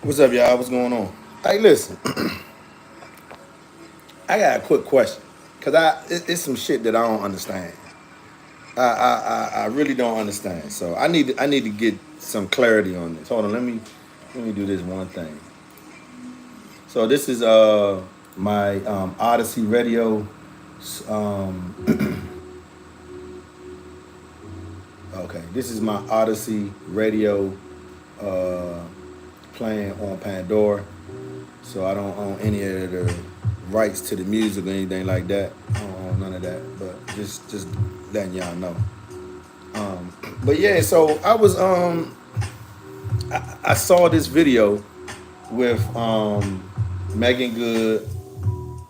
What's up, y'all? What's going on? Hey, listen, I got a quick question because it's some shit that I don't understand. I really don't understand. So I need to get some clarity on this. Hold on, let me do this one thing. So this is my Odyssey Radio. Um, okay, this is my Odyssey Radio uh, playing on Pandora. So I don't own any of the rights to the music or anything like that. I don't own none of that. But just letting y'all know. But yeah, so I saw this video with Megan Good,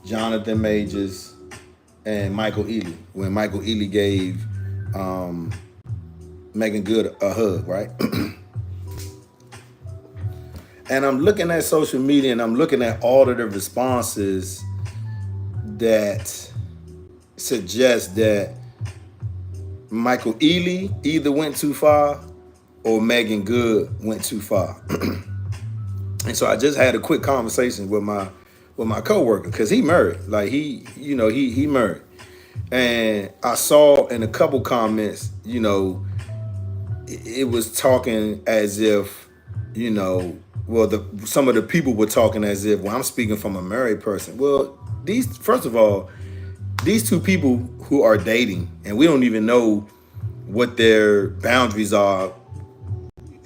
Jonathan Majors, and Michael Ealy when Michael Ealy gave um, Megan Good a hug, right? And I'm looking at social media and I'm looking at all of the responses that suggest that Michael Ealy either went too far or Megan Good went too far. And so I just had a quick conversation with my coworker because he married. Like he married. And I saw in a couple comments, it was talking as if, well, some of the people were talking as if, well, I'm speaking from a married person. Well, first of all, these two people who are dating, and we don't even know what their boundaries are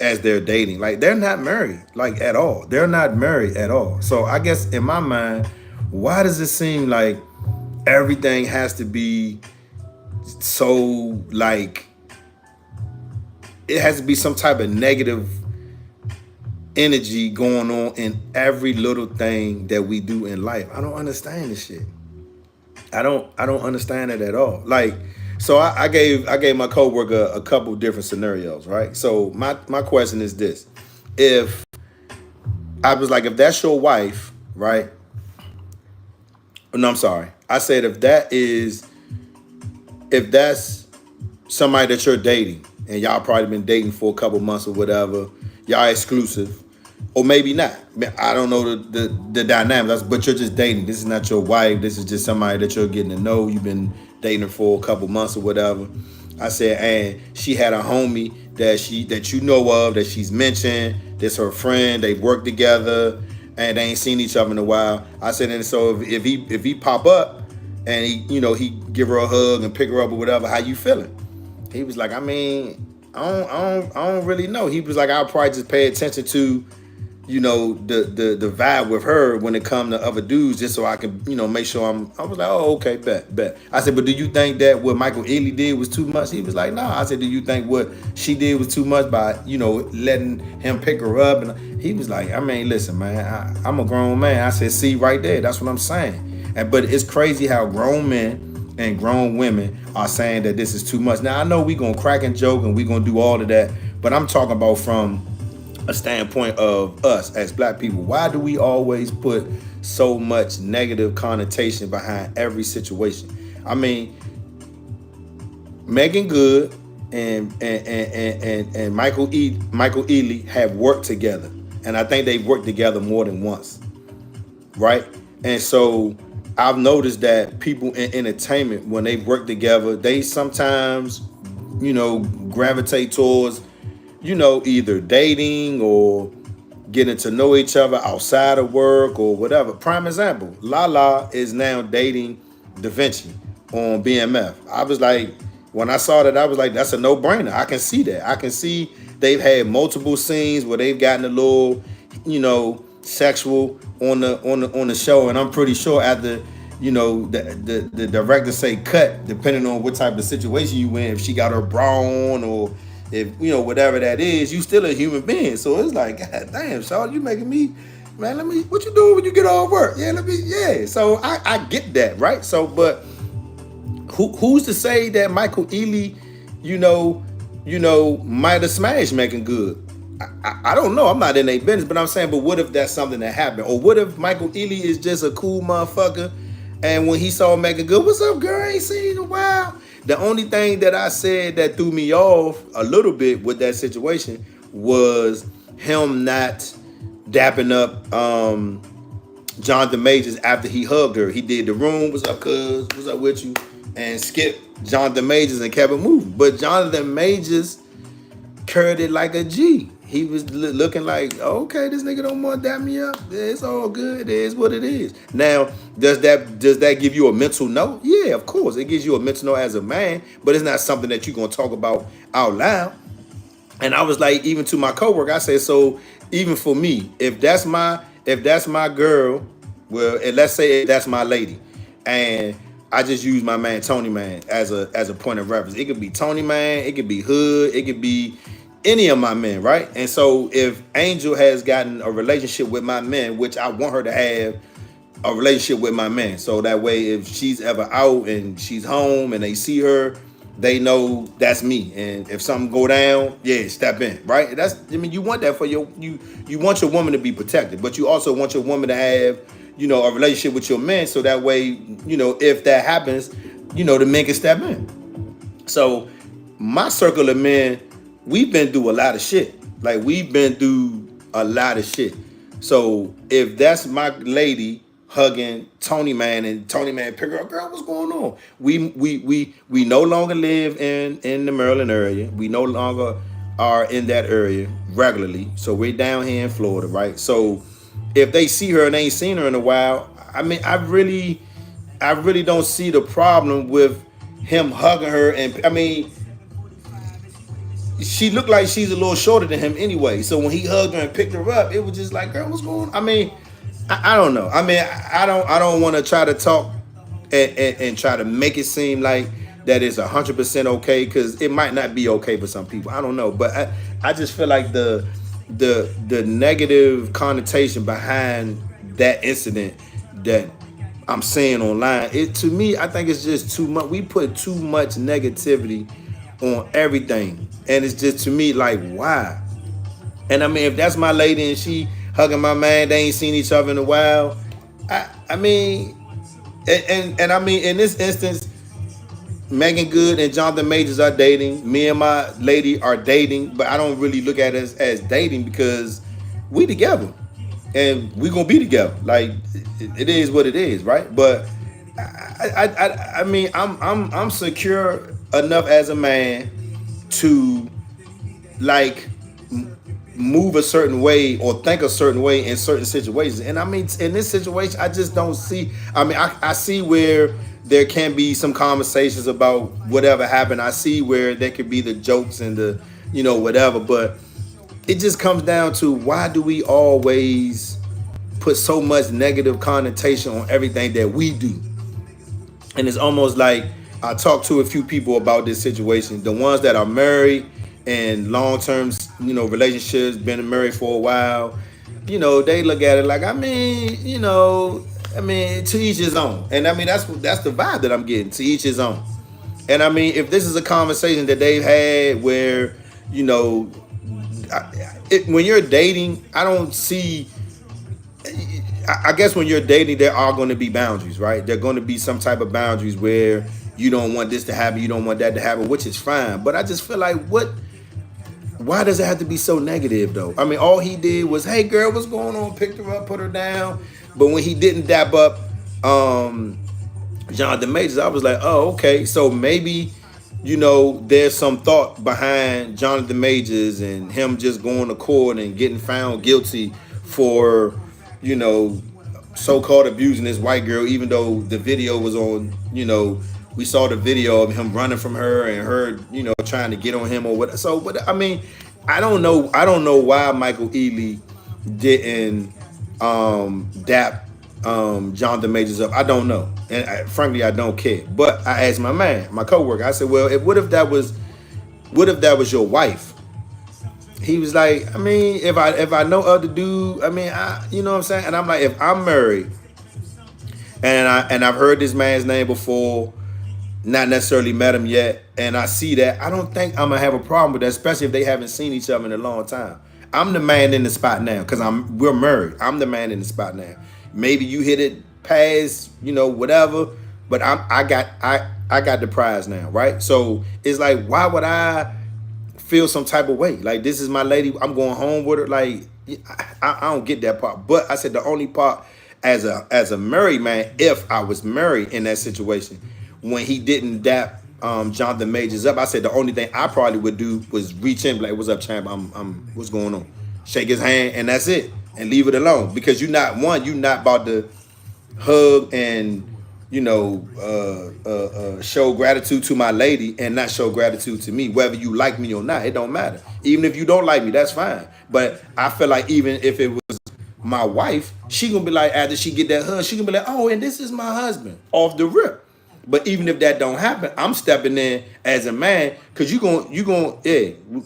as they're dating. Like they're not married, like at all. They're not married at all. So I guess in my mind, why does it seem like everything has to be so like it has to be some type of negative energy going on in every little thing that we do in life? I don't understand this shit. I don't understand it at all. Like, so I gave my coworker a couple different scenarios, right? So my question is this: if I was like, if that's your wife, right? No, I'm sorry. I said if that's somebody that you're dating and y'all probably been dating for a couple months or whatever, y'all exclusive, or maybe not. I don't know the dynamics, but you're just dating. This is not your wife. This is just somebody that you're getting to know. You've been dating her for a couple months or whatever. I said, and she had a homie that you know of that she's mentioned. That's her friend. They work together and they ain't seen each other in a while. I said, and so if he pop up and he give her a hug and pick her up or whatever, how you feeling? He was like, I mean, I don't really know. He was like, I'll probably just pay attention to, the vibe with her when it come to other dudes, just so I can, make sure I was like, oh, okay, bet. I said, but do you think that what Michael Ealy did was too much? He was like, nah. I said, do you think what she did was too much by, letting him pick her up? And he was like, I mean, listen, man, I'm a grown man. I said, see right there, that's what I'm saying. But it's crazy how grown men and grown women are saying that this is too much. Now, I know we gonna crack and joke and we gonna do all of that, but I'm talking about from a standpoint of us as black people. Why do we always put so much negative connotation behind every situation? I mean, Megan Good and Michael Ealy have worked together, and I think they've worked together more than once, right? And so I've noticed that people in entertainment, when they work together, they sometimes, gravitate towards, either dating or getting to know each other outside of work or whatever. Prime example, Lala is now dating Da Vinci on BMF. I was like, when I saw that, I was like, that's a no-brainer. I can see that. I can see they've had multiple scenes where they've gotten a little, sexual on the show, and I'm pretty sure after the director say cut, depending on what type of situation you in, if she got her bra on or if whatever that is, you still a human being. So it's like, God damn, Shaw, you making me, man, what you doing when you get off work? Yeah. So I get that, right? So, but who's to say that Michael Ealy, might have smashed Megan Good? I don't know. I'm not in their business, but I'm saying, but what if that's something that happened? Or what if Michael Ealy is just a cool motherfucker, and when he saw Megan Good, what's up, girl? I ain't seen you in a while. The only thing that I said that threw me off a little bit with that situation was him not dapping up Jonathan Majors after he hugged her. He did the room, what's up, cuz, what's up with you? And skipped Jonathan Majors and kept it moving. But Jonathan Majors curved it like a G. He was looking like, oh, okay, this nigga don't want to dap me up. It's all good. It is what it is. Now, does that give you a mental note? Yeah, of course. It gives you a mental note as a man, but it's not something that you're going to talk about out loud. And I was like, even to my coworker, I said, so even for me, if that's my girl, well, and let's say that's my lady, and I just use my man Tony Man as a point of reference. It could be Tony Man, it could be Hood, it could be any of my men, right? And so if Angel has gotten a relationship with my men, which I want her to have a relationship with my man, so that way if she's ever out and she's home and they see her, they know that's me. And if something go down, yeah, step in, right? You want that for you want your woman to be protected, but you also want your woman to have, a relationship with your man, so that way, if that happens, the men can step in. So my circle of men, we've been through a lot of shit. Like, we've been through a lot of shit. So if that's my lady hugging Tony Man and Tony Man pick her up, girl, what's going on? We no longer live in the Maryland area. We no longer are in that area regularly. So we're down here in Florida, right? So if they see her and they ain't seen her in a while, I mean, I really don't see the problem with him hugging her. And I mean, she looked like she's a little shorter than him anyway. So when he hugged her and picked her up, it was just like, girl, what's going on? I mean, I don't know. I mean, I don't want to try to talk and try to make it seem like that is 100% okay, because it might not be okay for some people. I don't know, but I just feel like the negative connotation behind that incident that I'm seeing online, to me, I think it's just too much. We put too much negativity on everything, and it's just, to me, like, why? And I mean, if that's my lady and she hugging my man, they ain't seen each other in a while, I mean, and I mean, in this instance, Megan Good and Jonathan Majors are dating. Me and my lady are dating, but I don't really look at it as dating, because we together and we gonna be together. Like, it is what it is, right? But I mean, I'm secure enough as a man to, like, move a certain way or think a certain way in certain situations. And I mean, in this situation, I just don't see. I mean, I see where there can be some conversations about whatever happened. I see where there could be the jokes and the, whatever. But it just comes down to, why do we always put so much negative connotation on everything that we do? And it's almost like, I talked to a few people about this situation. The ones that are married and long-term, relationships, been married for a while, they look at it like, I mean, to each his own. And I mean, that's the vibe that I'm getting, to each his own. And I mean, if this is a conversation that they've had where, when you're dating, I don't see, I guess when you're dating, there are going to be boundaries, right? There are going to be some type of boundaries where you don't want this to happen, you don't want that to happen, which is fine. But I just feel like, why does it have to be so negative, though? I mean, all he did was, hey, girl, what's going on? Picked her up, put her down. But when he didn't dap up Jonathan Majors, I was like, oh, okay. So maybe, there's some thought behind Jonathan Majors and him just going to court and getting found guilty for, so-called abusing this white girl, even though the video was on, we saw the video of him running from her and her, trying to get on him or what. So, but I mean, I don't know why Michael Ealy didn't dap Jonathan Majors up. I don't know, and frankly, I don't care. But I asked my coworker. I said, well, what if that was your wife? He was like, I mean, if I know other dude, I mean, you know what I'm saying? And I'm like, if I'm married and I've heard this man's name before, not necessarily met him yet, and I see that, I don't think I'm gonna have a problem with that, especially if they haven't seen each other in a long time. I'm the man in the spot now, because we're married. I'm the man in the spot now. Maybe you hit it past, whatever, but I got the prize now, right? So it's like, why would I feel some type of way? Like, this is my lady, I'm going home with her. Like, I don't get that part. But I said the only part as a married man, if I was married in that situation, when he didn't dap Jonathan Majors up, I said the only thing I probably would do was reach in, like, "What's up, champ? I'm what's going on?" Shake his hand, and that's it, and leave it alone. Because you're not about to hug and show gratitude to my lady and not show gratitude to me, whether you like me or not. It don't matter. Even if you don't like me, that's fine. But I feel like even if it was my wife, she gonna be like, after she get that hug, she gonna be like, "Oh, and this is my husband," off the rip. But even if that don't happen, I'm stepping in as a man, because yeah,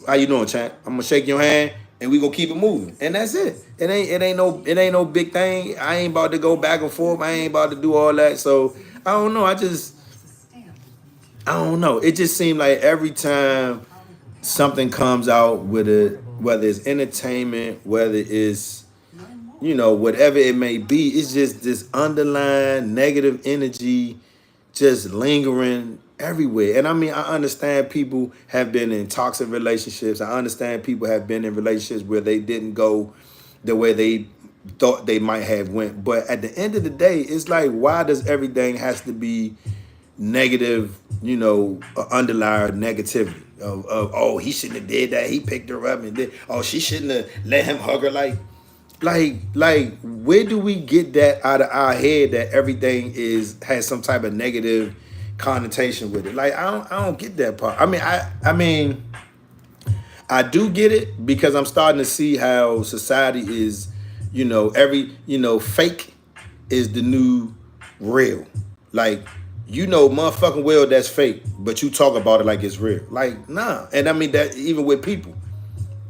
how you doing, champ? I'm gonna shake your hand and we gonna keep it moving. And that's it. It ain't no big thing. I ain't about to go back and forth. I ain't about to do all that. So I don't know. I don't know. It just seemed like every time something comes out with it, whether it's entertainment, whether it's whatever it may be, it's just this underlying negative energy just lingering everywhere. And I mean, I understand people have been in toxic relationships. I understand people have been in relationships where they didn't go the way they thought they might have went. But at the end of the day, it's like, why does everything has to be negative, underlying negativity of oh, he shouldn't have did that. He picked her up and did, oh, she shouldn't have let him hug her. Like, where do we get that out of our head that everything has some type of negative connotation with it? Like, I don't get that part. I mean, I do get it, because I'm starting to see how society is, fake is the new real. Like, motherfucking well, that's fake, but you talk about it like it's real. Like, nah. And I mean that even with people.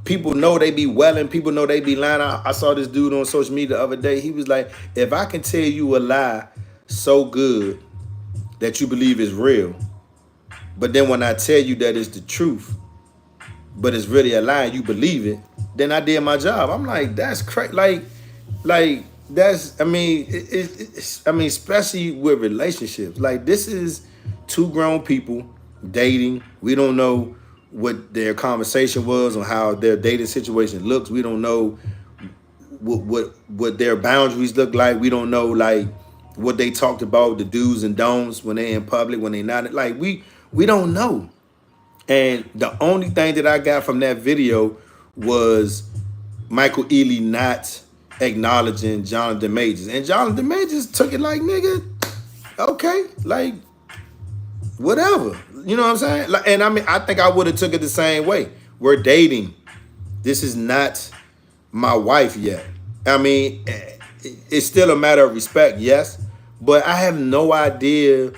People know they be welling. People know they be lying. I saw this dude on social media the other day. He was like, if I can tell you a lie so good that you believe is real, but then when I tell you that it's the truth, but it's really a lie and you believe it, then I did my job. I'm like, that's crazy. Like that's, I mean, especially with relationships. Like, this is two grown people dating. We don't know what their conversation was on how their dating situation looks. We don't know what their boundaries look like. We don't know, like, what they talked about, the do's and don'ts when they in public, when they not. Like, we don't know. And the only thing that I got from that video was Michael Ealy not acknowledging Jonathan Majors. And Jonathan Majors took it like, nigga, okay, like, whatever. You know what I'm saying? Like, and I mean, I think I would have took it the same way. We're dating. This is not my wife yet. I mean, it's still a matter of respect, yes. But I have no idea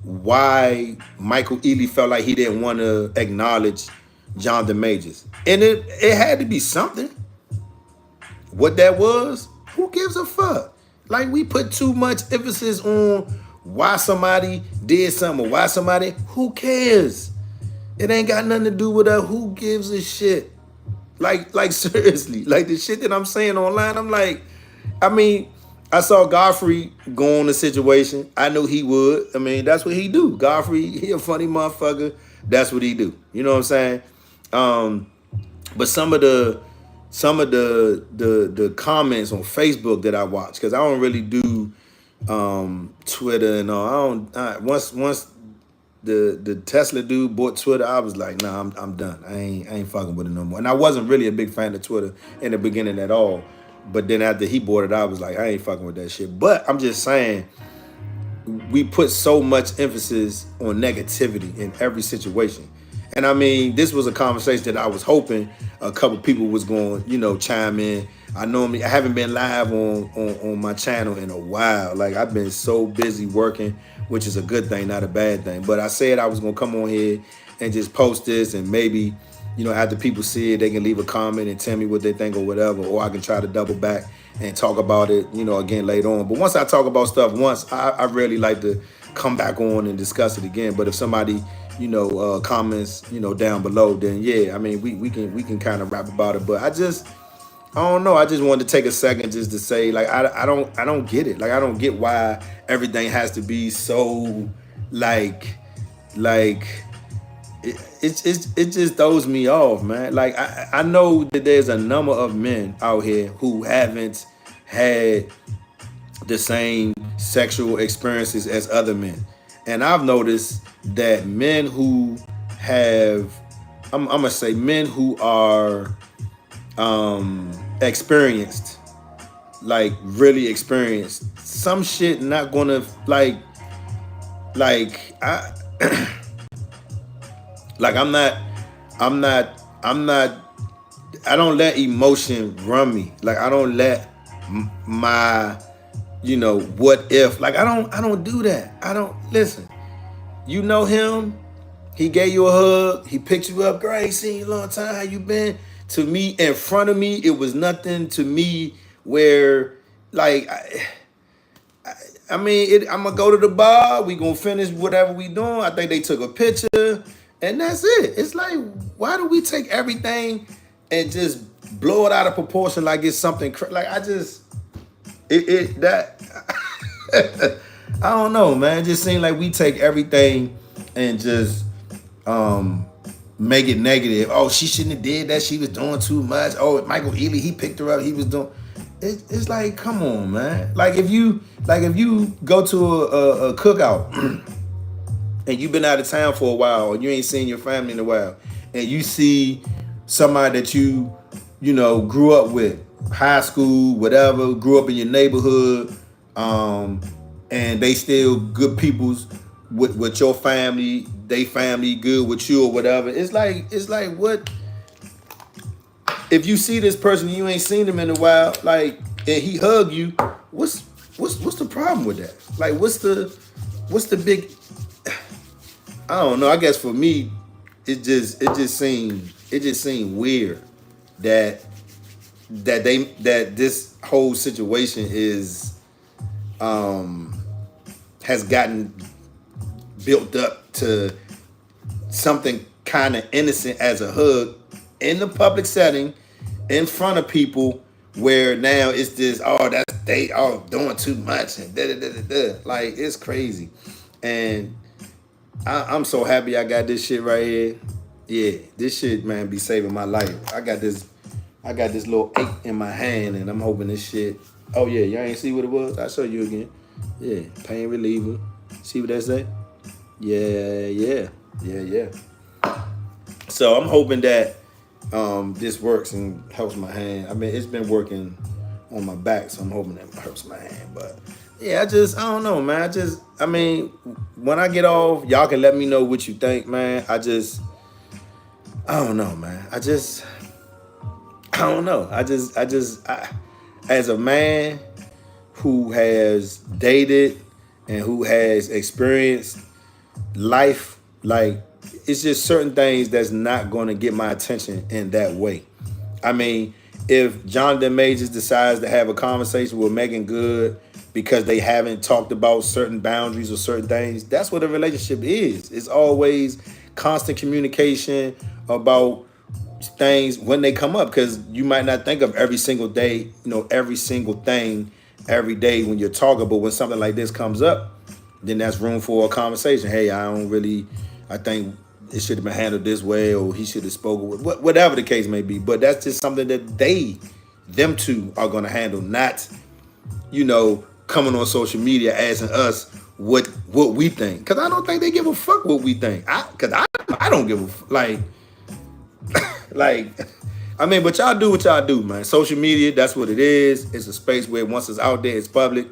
why Michael Ealy felt like he didn't want to acknowledge Jonathan Majors. And it had to be something. What that was, who gives a fuck? Like, we put too much emphasis on why somebody did something or why somebody, who cares? It ain't got nothing to do with that. Who gives a shit? Like seriously, like the shit that I'm saying online, I'm like, I mean, I saw Godfrey go on the situation. I knew he would. I mean, that's what he do. Godfrey, he a funny motherfucker. That's what he do. You know what I'm saying? But some of the comments on Facebook that I watch, because I don't really do Twitter and all. Once the Tesla dude bought Twitter, I was like, nah, I'm done. I ain't fucking with it no more. And I wasn't really a big fan of Twitter in the beginning at all. But then after he bought it, I was like, I ain't fucking with that shit. But I'm just saying, we put so much emphasis on negativity in every situation. And I mean, this was a conversation that I was hoping a couple people was going, chime in. I haven't been live on my channel in a while. Like, I've been so busy working, which is a good thing, not a bad thing. But I said I was gonna come on here and just post this, and maybe, after people see it, they can leave a comment and tell me what they think or whatever, or I can try to double back and talk about it, again later on. But once I talk about stuff once, I really like to come back on and discuss it again. But if somebody, comments, down below, then yeah, I mean, we can kind of rap about it. But I don't know. I just wanted to take a second just to say, like, I don't get it. Like, I don't get why everything has to be so like it just throws me off, man. Like I know that there's a number of men out here who haven't had the same sexual experiences as other men, and I've noticed that men who have, I'm gonna say men who are experienced, like really experienced, some shit not gonna like I like I'm not I'm not I don't let emotion run me. Like I don't let my what if, like I don't do that. I don't listen. You know him. He gave you a hug. He picked you up. Great, seen you a long time. How you been? To me, in front of me, it was nothing to me where, like, I mean, I'm going to go to the bar. We going to finish whatever we doing. I think they took a picture, and that's it. It's like, why do we take everything and just blow it out of proportion like it's something, like, I just, that, I don't know, man. It just seems like we take everything and just make it negative. Oh, she shouldn't have did that. She was doing too much. Oh, Michael Ealy, he picked her up. He was doing. It's like, come on, man. Like if you go to a cookout and you've been out of town for a while, or you ain't seen your family in a while, and you see somebody that you grew up with, high school, whatever, grew up in your neighborhood, and they still good peoples with your family, they family good with you or whatever. It's like what if you see this person you ain't seen him in a while, like, and he hug you, what's the problem with that? Like what's the big, I don't know. I guess for me, it just seemed weird that this whole situation is has gotten built up to something kind of innocent as a hug in the public setting in front of people, where now it's this, oh, that's they all doing too much and da da da da da. Like it's crazy. And I'm so happy I got this shit right here. Yeah, this shit, man, be saving my life. I got this little ache in my hand, and I'm hoping this shit. Oh yeah, y'all ain't see what it was? I'll show you again. Yeah, pain reliever. See what that say? Yeah. So I'm hoping that this works and helps my hand. I mean, it's been working on my back, so I'm hoping that helps my hand. But yeah, I don't know, man. I mean, when I get off, y'all can let me know what you think, man. I don't know, man. I don't know. As a man who has dated and who has experienced life, like, it's just certain things that's not going to get my attention in that way. I mean, if Jonathan Majors decides to have a conversation with Megan Good because they haven't talked about certain boundaries or certain things, that's what a relationship is. It's always constant communication about things when they come up, because you might not think of every single day, every single thing every day when you're talking, but when something like this comes up, then that's room for a conversation. Hey, I think it should have been handled this way, or he should have spoken with, whatever the case may be. But that's just something that them two are going to handle, not, coming on social media asking us what we think. Because I don't think they give a fuck what we think. Because I don't give a fuck. I mean, but y'all do what y'all do, man. Social media, that's what it is. It's a space where once it's out there, it's public.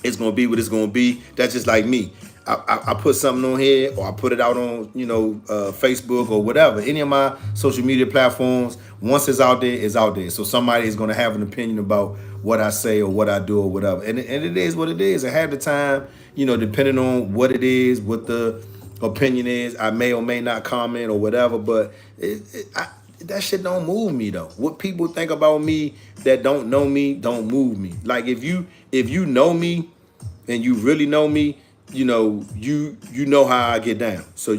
It's going to be what it's going to be. That's just like me. I put something on here, or I put it out on, Facebook or whatever. Any of my social media platforms, once it's out there, it's out there. So somebody is going to have an opinion about what I say or what I do or whatever. And it is what it is. And half the time, depending on what it is, what the opinion is, I may or may not comment or whatever. But that shit don't move me, though. What people think about me that don't know me don't move me. Like if you know me and you really know me, you know how I get down. So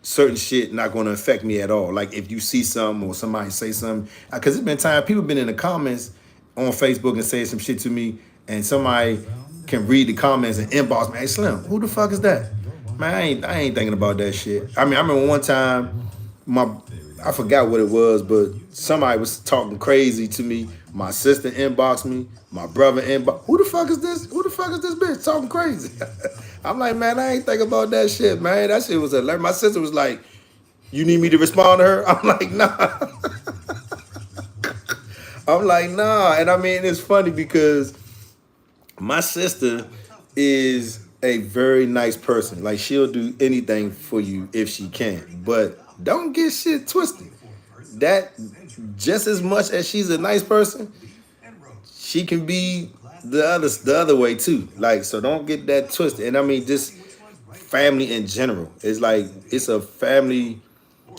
certain shit not going to affect me at all. Like if you see something or somebody say something, because it's been time people been in the comments on Facebook and saying some shit to me, and somebody can read the comments and inbox me, hey Slim, who the fuck is that? Man, I ain't thinking about that shit. I mean, I remember one time, I forgot what it was, but somebody was talking crazy to me. My sister inboxed me. My brother inboxed. Who the fuck is this? Who the fuck is this bitch talking crazy? I'm like, man, I ain't thinking about that shit, man. That shit was hilarious. My sister was like, you need me to respond to her? I'm like, nah. I'm like, nah. And I mean, it's funny because my sister is a very nice person. Like, she'll do anything for you if she can. But don't get shit twisted. That, just as much as she's a nice person, she can be the other way too. Like, so don't get that twisted. And I mean, just family in general. It's like, it's a family.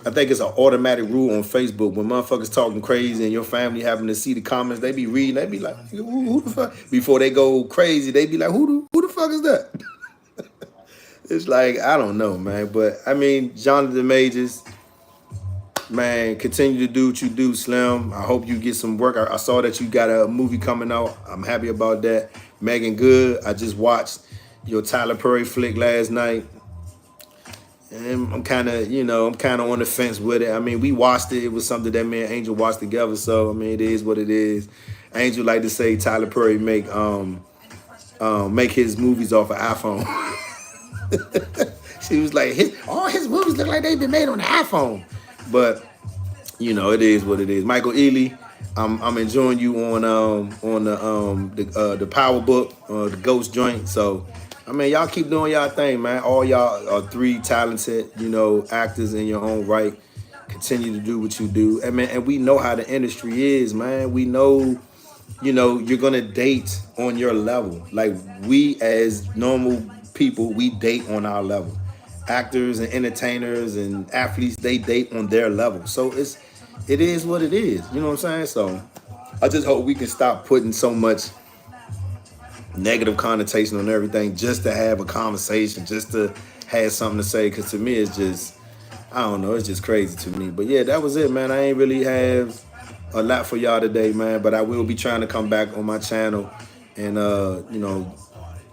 I think it's an automatic rule on Facebook when motherfuckers talking crazy and your family having to see the comments, they be reading, they be like, who the fuck? Before they go crazy, they be like, who the fuck is that? It's like, I don't know, man. But I mean, Jonathan Majors, man, continue to do what you do, Slim. I hope you get some work. I saw that you got a movie coming out. I'm happy about that. Megan Good, I just watched your Tyler Perry flick last night. And I'm kind of on the fence with it. I mean, we watched it. It was something that me and Angel watched together. So, I mean, it is what it is. Angel like to say Tyler Perry make his movies off an iPhone. She was like, all his movies look like they've been made on the iPhone. But, it is what it is. Michael Ealy, I'm enjoying you on the Power Book, the Ghost Joint. So, I mean, y'all keep doing y'all thing, man. All y'all are three talented, actors in your own right. Continue to do what you do. And we know how the industry is, man. We know, you're going to date on your level. Like, we as normal people, we date on our level. Actors and entertainers and athletes, they date on their level. So it is what it is. You know what I'm saying? So I just hope we can stop putting so much negative connotation on everything just to have a conversation, just to have something to say. Because to me, it's just, I don't know, it's just crazy to me. But yeah, that was it, man. I ain't really have a lot for y'all today, man. But I will be trying to come back on my channel and,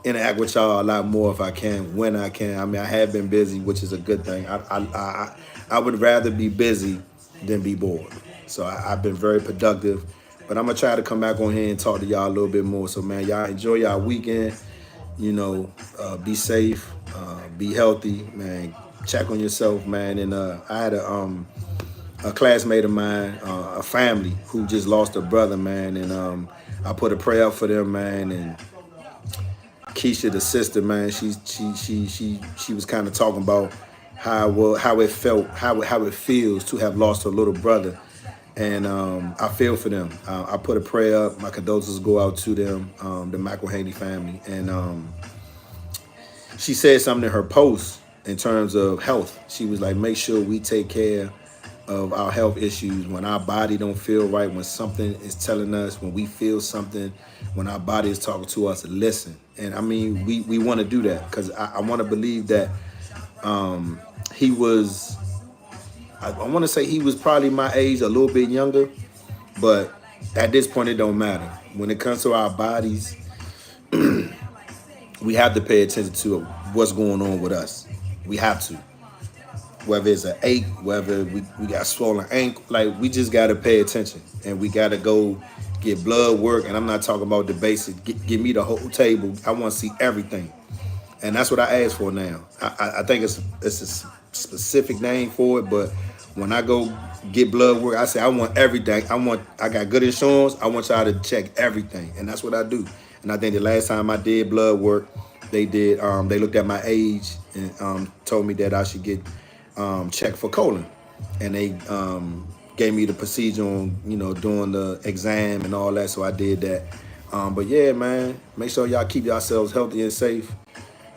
interact with y'all a lot more if I can, when I can. I mean, I have been busy, which is a good thing. I would rather be busy than be bored. So I've been very productive. But I'm going to try to come back on here and talk to y'all a little bit more. So, man, y'all enjoy y'all weekend. Be safe, be healthy, man. Check on yourself, man. And I had a classmate of mine, a family who just lost a brother, man. And I put a prayer up for them, man. And Keisha, the sister, man, she was kind of talking about how it felt, how it feels to have lost her little brother. And I feel for them. I put a prayer up. My condolences go out to them, the McElhaney family. And she said something in her post in terms of health. She was like, make sure we take care of our health issues. When our body don't feel right, when something is telling us, when we feel something, when our body is talking to us, listen. And I mean, we want to do that because I want to believe that he was, I want to say he was probably my age, a little bit younger, but at this point, it don't matter. When it comes to our bodies, we have to pay attention to what's going on with us. We have to. Whether it's an ache, whether we got swollen ankle, like, we just got to pay attention. And we got to go get blood work. And I'm not talking about the basic. Give me the whole table. I want to see everything. And that's what I ask for now. I think it's a specific name for it, but when I go get blood work, I say I want everything. I got good insurance. I want y'all to check everything, and that's what I do. And I think the last time I did blood work, they did. They looked at my age and told me that I should get checked for colon, and they gave me the procedure on doing the exam and all that. So I did that. But yeah, man, make sure y'all keep yourselves healthy and safe.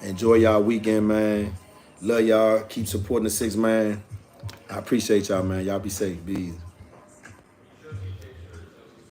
Enjoy y'all weekend, man. Love y'all. Keep supporting the 6 man. I appreciate y'all, man. Y'all be safe. Be easy.